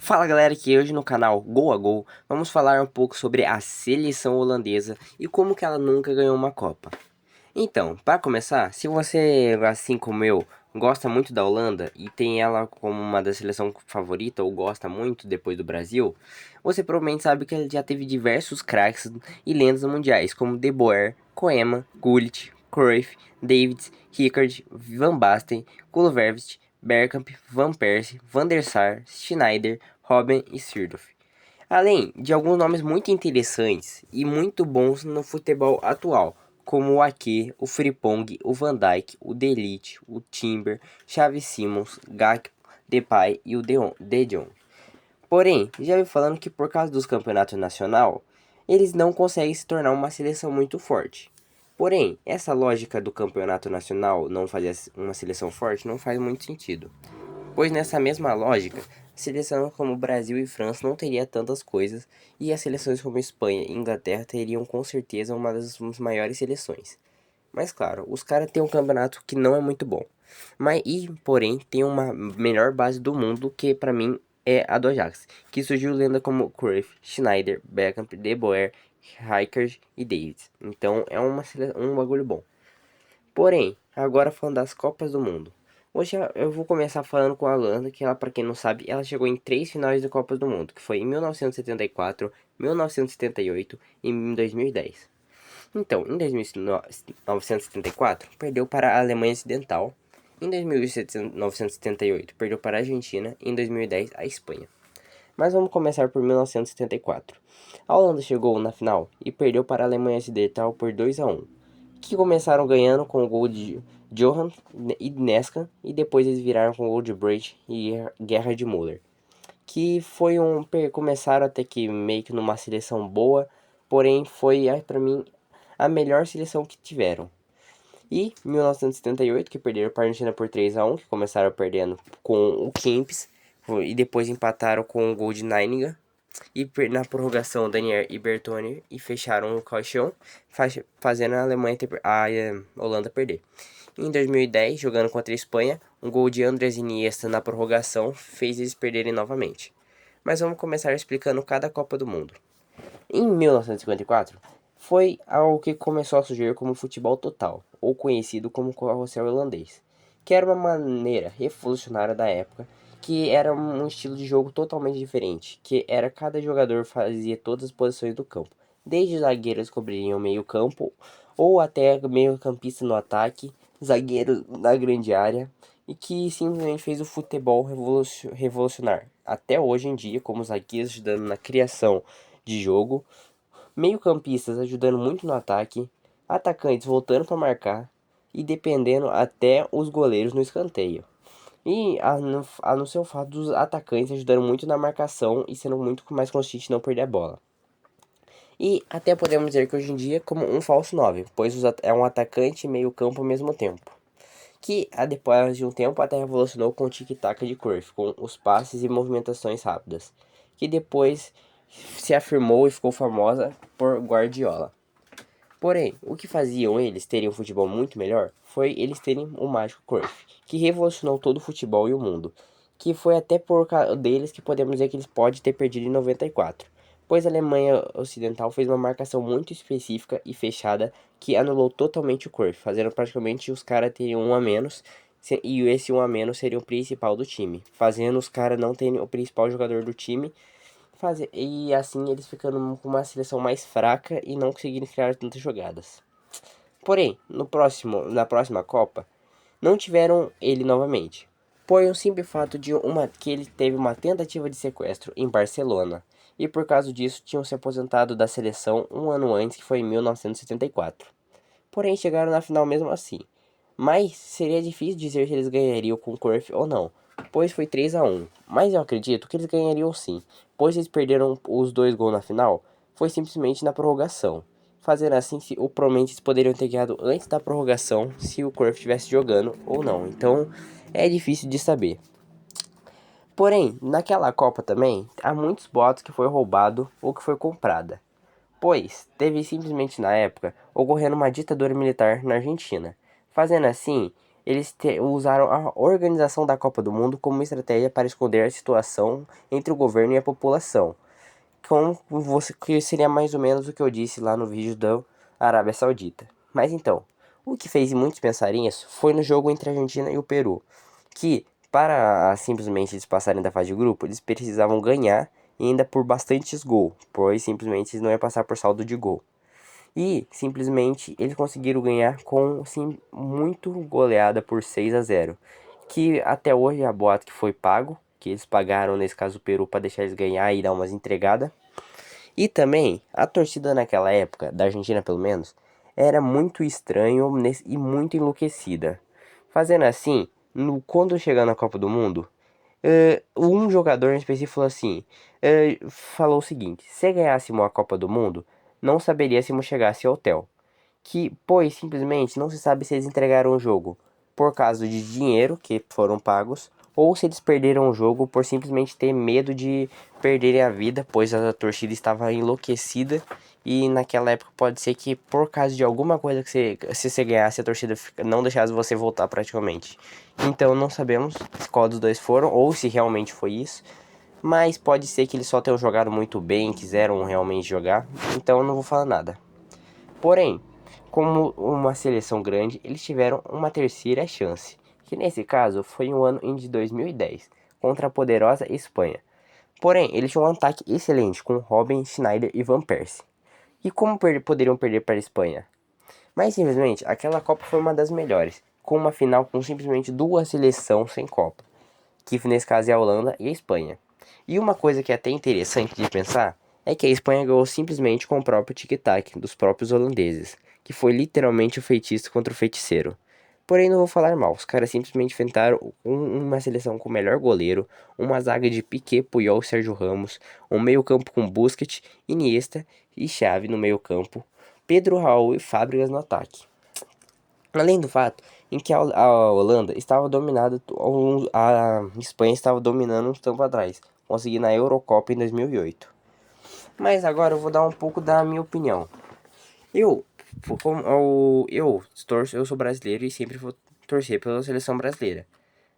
Fala galera, que hoje no canal Gol a Gol vamos falar um pouco sobre a seleção holandesa e como que ela nunca ganhou uma Copa. Então, para começar, se você, assim como eu, gosta muito da Holanda e tem ela como uma da seleção favorita ou gosta muito depois do Brasil, você provavelmente sabe que ela já teve diversos craques e lendas mundiais, como De Boer, Koeman, Gullit, Cruyff, Davids, Rijkaard, Van Basten, Kluivert, Bergkamp, Van Persie, Van der Sar, Schneider, Robben e Seedorf. Além de alguns nomes muito interessantes e muito bons no futebol atual, como o Ake, o Frimpong, o Van Dijk, o De Ligt, o Timber, Xavi Simons, Gakpo, Depay e o De Jong. Porém, já vi falando que por causa dos campeonatos nacional, eles não conseguem se tornar uma seleção muito forte. Porém, essa lógica do campeonato nacional não fazer uma seleção forte não faz muito sentido. Pois nessa mesma lógica, seleções como Brasil e França não teria tantas coisas, e as seleções como Espanha e Inglaterra teriam com certeza uma das maiores seleções. Mas claro, os caras têm um campeonato que não é muito bom. Porém, tem uma melhor base do mundo que pra mim é a do Ajax, que surgiu lenda como Cruyff, Schneider, Beckham, De Boer, Rijkaard e Davids. Então é um bagulho bom. Porém, agora falando das Copas do Mundo. Hoje eu vou começar falando com a Holanda, que ela, para quem não sabe, ela chegou em 3 finais de Copas do Mundo, que foi em 1974, 1978 e em 2010. Então, em 1974, perdeu para a Alemanha Ocidental, em 1978 perdeu para a Argentina e em 2010 a Espanha. Mas vamos começar por 1974. A Holanda chegou na final e perdeu para a Alemanha Ocidental por 2-1, que começaram ganhando com o gol de Johan e Nesca, e depois eles viraram com o gol de Brecht e Gerhard Müller, que foi começaram até que meio que numa seleção boa, porém foi para mim a melhor seleção que tiveram. E 1978, que perderam para a Argentina por 3-1, que começaram perdendo com o Kempis, e depois empataram com o gol de Neininga, e na prorrogação Daniel e Bertoni e fecharam o caixão, fazendo a Holanda perder. Em 2010, jogando contra a Espanha, um gol de Andrés Iniesta na prorrogação fez eles perderem novamente. Mas vamos começar explicando cada Copa do Mundo. Em 1954, foi algo que começou a surgir como futebol total, ou conhecido como carrossel holandês, que era uma maneira revolucionária da época, que era um estilo de jogo totalmente diferente, que era cada jogador fazia todas as posições do campo, desde zagueiros cobririam meio campo, ou até meio campista no ataque, zagueiro na grande área, e que simplesmente fez o futebol revolucionar. Até hoje em dia, como zagueiros ajudando na criação de jogo, meio-campistas ajudando muito no ataque, atacantes voltando para marcar e dependendo até os goleiros no escanteio. E a não ser o fato dos atacantes ajudando muito na marcação e sendo muito mais consciente não perder a bola. E até podemos dizer que hoje em dia como um falso 9, pois é um atacante e meio campo ao mesmo tempo. Que depois de um tempo até revolucionou com o tic-tac de Cruyff, com os passes e movimentações rápidas, que depois se afirmou e ficou famosa por Guardiola. Porém, o que faziam eles terem um futebol muito melhor foi eles terem o mágico Cruyff, que revolucionou todo o futebol e o mundo, que foi até por causa deles que podemos dizer que eles podem ter perdido em 94, pois a Alemanha Ocidental fez uma marcação muito específica e fechada que anulou totalmente o Cruyff, fazendo praticamente os caras terem um a menos, e esse um a menos seria o principal do time, fazendo os caras não terem o principal jogador do time, e assim eles ficando com uma seleção mais fraca e não conseguindo criar tantas jogadas. Porém, na próxima Copa, não tiveram ele novamente. Por um simples fato de que ele teve uma tentativa de sequestro em Barcelona, e por causa disso tinham se aposentado da seleção um ano antes, que foi em 1974. Porém, chegaram na final mesmo assim. Mas seria difícil dizer se eles ganhariam com o Cruyff ou não, pois foi 3-1. Mas eu acredito que eles ganhariam sim, pois eles perderam os 2 gols na final, foi simplesmente na prorrogação. Fazendo assim, provavelmente eles poderiam ter ganhado antes da prorrogação se o Cruyff estivesse jogando ou não. Então é difícil de saber. Porém, naquela Copa também, há muitos boatos que foi roubado ou que foi comprada, pois teve simplesmente na época ocorrendo uma ditadura militar na Argentina. Fazendo assim, usaram a organização da Copa do Mundo como uma estratégia para esconder a situação entre o governo e a população. Que seria mais ou menos o que eu disse lá no vídeo da Arábia Saudita. Mas então, o que fez muitos pensarem isso foi no jogo entre a Argentina e o Peru, que para simplesmente eles passarem da fase de grupo, eles precisavam ganhar e ainda por bastantes gols, pois simplesmente eles não iam passar por saldo de gol. E simplesmente eles conseguiram ganhar com sim, muito goleada por 6-0. Que até hoje é a boato que foi pago, que eles pagaram nesse caso o Peru para deixar eles ganhar e dar umas entregadas. E também a torcida naquela época, da Argentina pelo menos, era muito estranho e muito enlouquecida. Fazendo assim, quando chegar na Copa do Mundo, um jogador em específico falou assim, falou o seguinte: se ganhássemos a Copa do Mundo, não saberíamos chegasse ao hotel. Pois simplesmente não se sabe se eles entregaram o jogo por causa de dinheiro que foram pagos ou se eles perderam o jogo por simplesmente ter medo de perderem a vida, pois a torcida estava enlouquecida e naquela época pode ser que por causa de alguma coisa que se você ganhasse a torcida não deixasse você voltar praticamente. Então não sabemos qual dos dois foram ou se realmente foi isso. Mas pode ser que eles só tenham jogado muito bem, quiseram realmente jogar. Então eu não vou falar nada. Porém, como uma seleção grande, eles tiveram uma terceira chance, que nesse caso foi um ano de 2010, contra a poderosa Espanha. Porém, eles tinham um ataque excelente com Robin, Schneider e Van Persie. E como poderiam perder para a Espanha? Mas simplesmente, aquela Copa foi uma das melhores, com uma final com simplesmente duas seleções sem Copa, que nesse caso é a Holanda e a Espanha. E uma coisa que é até interessante de pensar é que a Espanha ganhou simplesmente com o próprio tic-tac dos próprios holandeses, que foi literalmente o feitiço contra o feiticeiro. Porém, não vou falar mal, os caras simplesmente enfrentaram uma seleção com o melhor goleiro, uma zaga de Piqué, Puyol e Sérgio Ramos, um meio-campo com Busquets, Iniesta e Xavi no meio-campo, Pedro Raul e Fábricas no ataque. Além do fato em que a Holanda estava dominada, a Espanha estava dominando um tempo atrás, conseguindo a Eurocopa em 2008. Mas agora eu vou dar um pouco da minha opinião. Eu, eu sou brasileiro e sempre vou torcer pela seleção brasileira.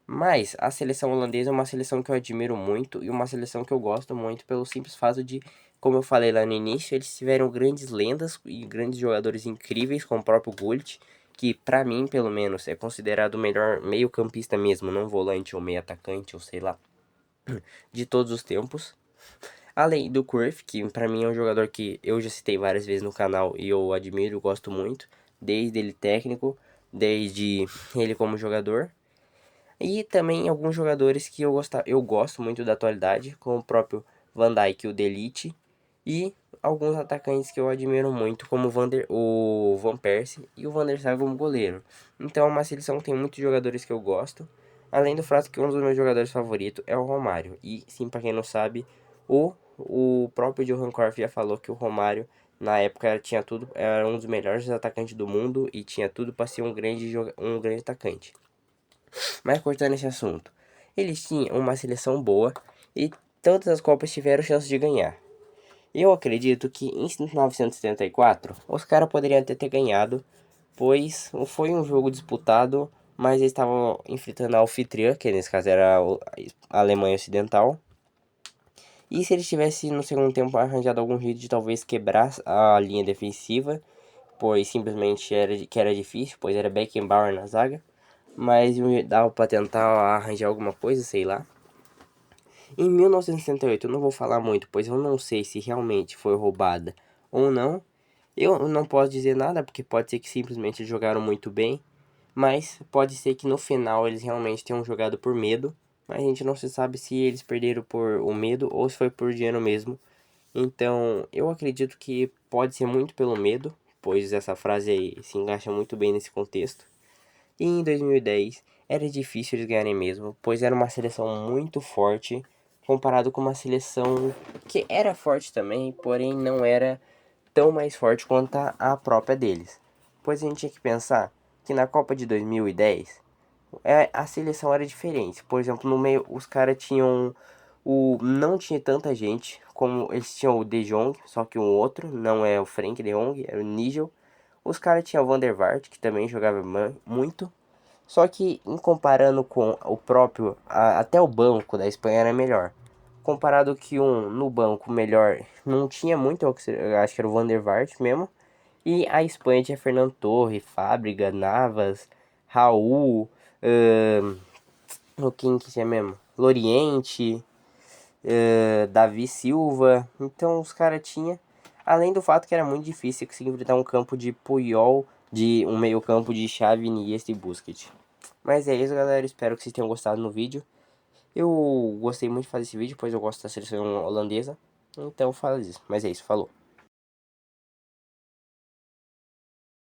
Mas a seleção holandesa é uma seleção que eu admiro muito e uma seleção que eu gosto muito pelo simples fato de, como eu falei lá no início, eles tiveram grandes lendas e grandes jogadores incríveis, como o próprio Gullit, que pra mim, pelo menos, é considerado o melhor meio-campista mesmo, não volante ou meio-atacante ou sei lá, de todos os tempos. Além do Cruyff, que pra mim é um jogador que eu já citei várias vezes no canal e eu admiro, gosto muito, desde ele técnico, desde ele como jogador. E também alguns jogadores que eu gosto muito da atualidade, como o próprio Van Dijk, o Delite, e alguns atacantes que eu admiro muito, como o Van Persie e o Van der Sar como goleiro. Então é uma seleção que tem muitos jogadores que eu gosto, além do fato que um dos meus jogadores favoritos é o Romário. E sim, para quem não sabe, o próprio Johan Cruyff já falou que o Romário na época tinha tudo, era um dos melhores atacantes do mundo e tinha tudo para ser um grande atacante. Mas cortando esse assunto, eles tinham uma seleção boa e todas as Copas tiveram chance de ganhar. Eu acredito que em 1974 os caras poderiam até ter ganhado, pois foi um jogo disputado, mas eles estavam enfrentando a anfitriã, que nesse caso era a Alemanha Ocidental. E se eles tivessem no segundo tempo arranjado algum jeito de talvez quebrar a linha defensiva, pois simplesmente era difícil, pois era Beckenbauer na zaga, mas dava pra tentar arranjar alguma coisa, sei lá. Em 1968, eu não vou falar muito, pois eu não sei se realmente foi roubada ou não. Eu não posso dizer nada, porque pode ser que simplesmente jogaram muito bem, mas pode ser que no final eles realmente tenham jogado por medo, mas a gente não se sabe se eles perderam por o medo ou se foi por dinheiro mesmo. Então, eu acredito que pode ser muito pelo medo, pois essa frase aí se encaixa muito bem nesse contexto. E em 2010 era difícil eles ganharem mesmo, pois era uma seleção muito forte comparado com uma seleção que era forte também, porém não era tão mais forte quanto a própria deles. Pois a gente tinha que pensar que na Copa de 2010 a seleção era diferente. Por exemplo, no meio os caras tinham não tinha tanta gente como eles tinham o De Jong, só que um outro, não é o Frank De Jong, era o Nigel. Os caras tinham o Van der Vaart, que também jogava muito. Só que em comparando com o próprio, até o banco da Espanha era melhor. Comparado que no banco melhor não tinha muito, eu acho que era o Van der Vaart mesmo. E a Espanha tinha Fernando Torres, Fábrega, Navas, Raul, o quem que tinha mesmo? Loriente, Davi Silva. Então os caras tinham. Além do fato que era muito difícil conseguir enfrentar um campo de Puyol, de um meio campo de Xavi, Iniesta e Busquets. Mas é isso, galera. Espero que vocês tenham gostado no vídeo. Eu gostei muito de fazer esse vídeo, pois eu gosto da seleção holandesa. Então fala isso. Mas é isso, falou.